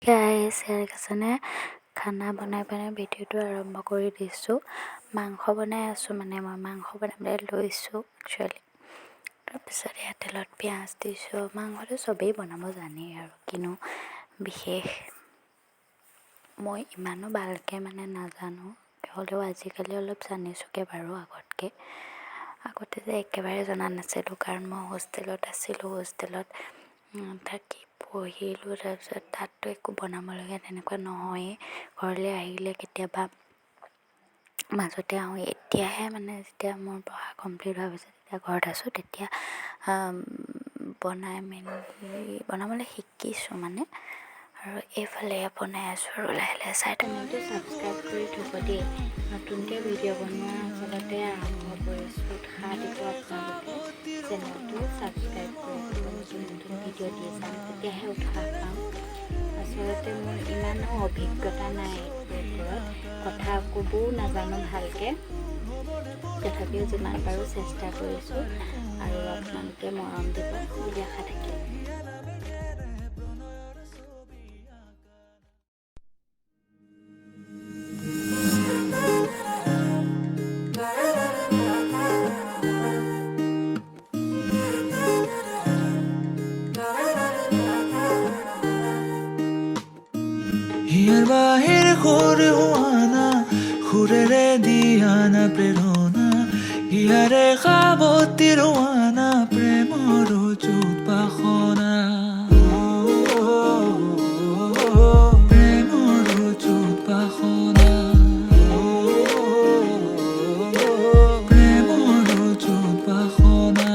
গাইছ ইয়াৰ কাৰণে খানা বনাই ভিডিঅ'টো আৰম্ভ কৰি দিছোঁ। মাংস বনাই আছোঁ, মই মাংস বনাবলৈ লৈছোঁ একচুৱেলি। তাৰপিছত ইয়াত তেলত পিঁয়াজ দিছোঁ। মাংসটো চবেই বনাব জানেই আৰু কিনো বিশেষ মই ইমানো ভালকৈ নাজানো, হ'লেও আজিকালি অলপ জানিছোঁগৈ বাৰু। আগতে যে একেবাৰে জনা নাছিলোঁ, কাৰণ মই হোষ্টেলত আছিলোঁ। হোষ্টেলত থাকি পঢ়িলোঁ, তাৰপিছত তাততো একো বনাবলগীয়া তেনেকুৱা নহয়েই। ঘৰলৈ আহিলে কেতিয়াবা মাজতে আহোঁ। এতিয়াহে যেতিয়া মোৰ পঢ়া কমপ্লিট হোৱাৰ পিছত তেতিয়া ঘৰত আছোঁ, তেতিয়া বনাবলৈ শিকিছোঁ আৰু এইফালে বনাই আছোঁ আৰু লাহে লাহে চাই চেনেলটো ছাবস্ক্ৰাইব কৰি থ'ব দেই। নতুনকৈ ভিডিঅ' বনোৱা আচলতে আৰম্ভ কৰিছোঁ। উৎসাহ দিব আপোনালোকে, চেনেলটো ছাবস্ক্ৰাইব কৰি থ'ব। নতুন ভিডিঅ' দি যাম, তেতিয়াহে উৎসাহ পাম। আচলতে মোৰ ইমানো অভিজ্ঞতা নাই এইটোৰ ওপৰত, কথা ক'বও নাজানো ভালকৈ। তথাপিও যিমান পাৰোঁ চেষ্টা কৰিছোঁ আৰু আপোনালোকে মৰম দিব বুলি আশা থাকিল। হিয়াৰ বাহিৰ সুৰ হোৱানা, সুৰেৰে দিয়ানা প্ৰেৰণা। হিয়াৰে সাৱতি ৰোৱানা, প্ৰেমৰ উপাসনা। প্ৰেমৰ উপাসনা, প্ৰেমৰ উপাসনা।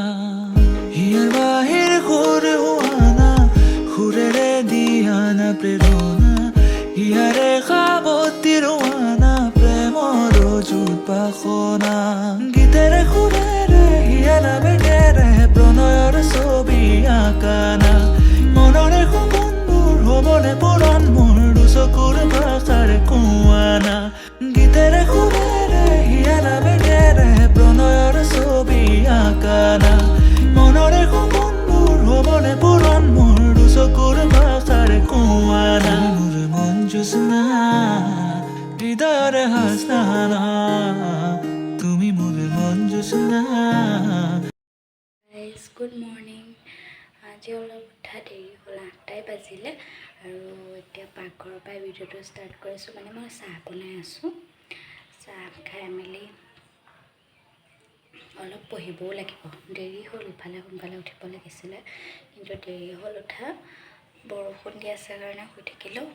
হিয়াৰ বাহিৰ সুৰ হোৱানা, সুৰেৰে দিয়ানা প্ৰেৰণা। হিয়াৰে সাৱতি ৰোৱানা, প্ৰেমৰ উপাসনা। গীতেৰে সুৰেৰে হিয়া নামেৰে প্ৰণয়ৰ ছবি আঁকানা। মনৰে সপোনবোৰ হ'বনে পূৰণ, মোৰ দুচকুৰ ভাষাৰে কোৱানা। গীতেৰে সুৰেৰে হিয়া নামেৰে প্ৰণয়ৰ ছবি আঁকানা। মনৰে সপোনবোৰ হ'বনে পূৰণ, মোৰ দুচকুৰ ভাষাৰে কোৱানা। জোৎস্না হৃদয়ৰে হাসনা, তুমি মোৰ মন জোৎস্না। Good morning. আজি অলপ উঠা দেৰি হ'ল, 8টাই বাজিলে আৰু এতিয়া পাকঘৰৰ পৰাই ভিডিঅ'টো ষ্টাৰ্ট কৰিছোঁ। মই চাহ বনাই আছোঁ। চাহ খাই মেলি অলপ পঢ়িবও লাগিব। দেৰি হ'ল, ইফালে সোনকালে উঠিব লাগিছিলে, কিন্তু দেৰি হ'ল উঠা। বৰষুণ দি আছে কাৰণে শুই থাকিলোঁ।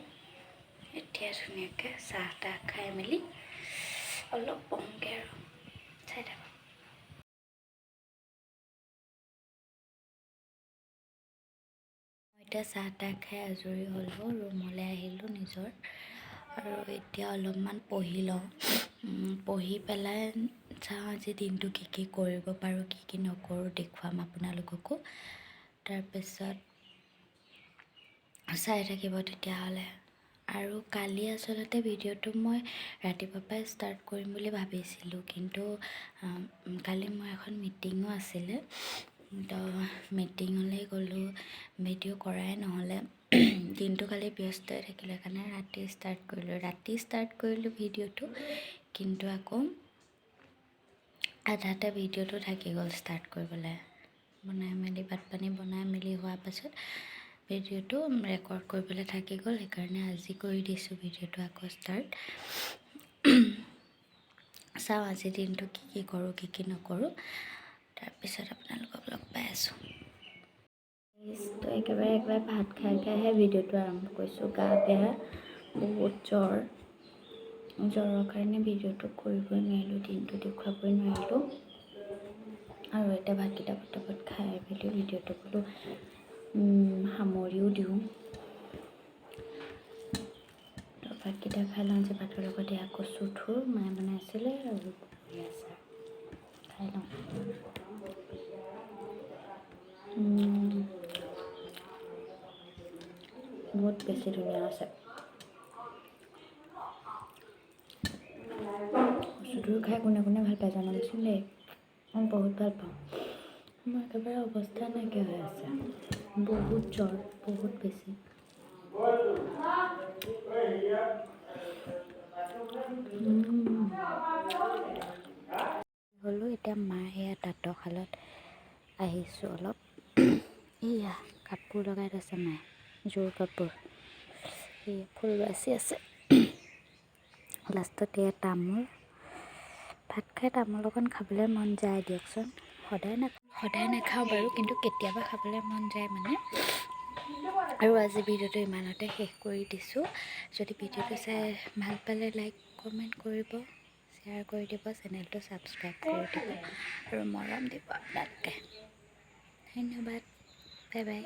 এতিয়া ধুনীয়াকৈ চাহ তাহ খাই মেলি অলপ পঢ়োঁগৈ আৰু চাই থাকক। এতিয়া চাহ তাহ খাই আজৰি হ'লোঁ, ৰুমলৈ আহিলোঁ নিজৰ, আৰু এতিয়া অলপমান পঢ়ি লওঁ। পঢ়ি পেলাই চাওঁ আজি দিনটো কি কি কৰিব পাৰোঁ, কি কি নকৰোঁ দেখুৱাম আপোনালোককো। তাৰপিছত চাই থাকিব তেতিয়াহ'লে। আৰু কালি আচলতে ভিডিঅ'টো মই ৰাতিপুৱাৰ পৰাই ষ্টাৰ্ট কৰিম বুলি ভাবিছিলোঁ, কিন্তু কালি মোৰ এখন মিটিঙো আছিলে, তো মিটিঙলৈ গ'লোঁ, ভিডিঅ' কৰাই নহ'লে। দিনটো কালি ব্যস্তই থাকিলে কাৰণে ৰাতি ষ্টাৰ্ট কৰিলোঁ ভিডিঅ'টো, কিন্তু আকৌ আধাতে ভিডিঅ'টো থাকি গ'ল ষ্টাৰ্ট কৰিবলৈ। বনাই মেলি ভাত পানী বনাই মেলি হোৱাৰ পাছত ভিডিঅ'টো ৰেকৰ্ড কৰিবলৈ থাকি গ'ল, সেইকাৰণে আজি কৰি দিছোঁ ভিডিঅ'টো আকৌ ষ্টাৰ্ট। চাওঁ আজিৰ দিনটো কি কি কৰোঁ, কি কি নকৰোঁ, তাৰপিছত আপোনালোকক লগ পাই আছোঁ। তো একেবাৰে ভাত খাইহে ভিডিঅ'টো আৰম্ভ কৰিছোঁ। গা বেয়া, বহুত জ্বৰৰ কাৰণে ভিডিঅ'টো কৰিবই নোৱাৰিলোঁ, দিনটো দেখুৱাবই নোৱাৰিলোঁ। আৰু এতিয়া ভাতকেইটা পটাপট খাই মেলি ভিডিঅ'টো বোলো সামৰিও দিওঁ। ভাতকেইটা খাই লওঁ, যে ভাতৰ লগত এয়া কচু থুৰ মায়ে বনাইছিলে আৰু আচাৰ খাই লওঁ। বহুত বেছি ধুনীয়া আছে। কচুথুৰ খাই কোনে কোনে ভাল পায় জনাবচোন দেই, মই বহুত ভাল পাওঁ। মোৰ একেবাৰে অৱস্থা নাইকিয়া হৈ আছে, বহুত জ্বৰ, বহুত বেছি। দিছোঁ অলপ। এয়া কাপোৰ লগাই থৈছে মায়ে, যোৰ কাপোৰ। এয়া ফুল বাচি আছে। লাষ্টত এয়া তামোল। ভাত খাই তামোল অকণ খাবলৈ মন যায় দিয়কচোন। সদায় নাখাওঁ বাৰু, কিন্তু কেতিয়াবা খাবলৈ মন যায় মানে। আৰু আজি ভিডিঅ'টো ইমানতে শেষ কৰি দিছোঁ। যদি ভিডিঅ'টো চাই ভাল পালে লাইক কমেণ্ট কৰিব, শ্বেয়াৰ কৰি দিব, চেনেলটো ছাবস্ক্ৰাইব কৰি দিব আৰু মৰম দিব আপোনালোকে। ধন্যবাদ। Bye bye.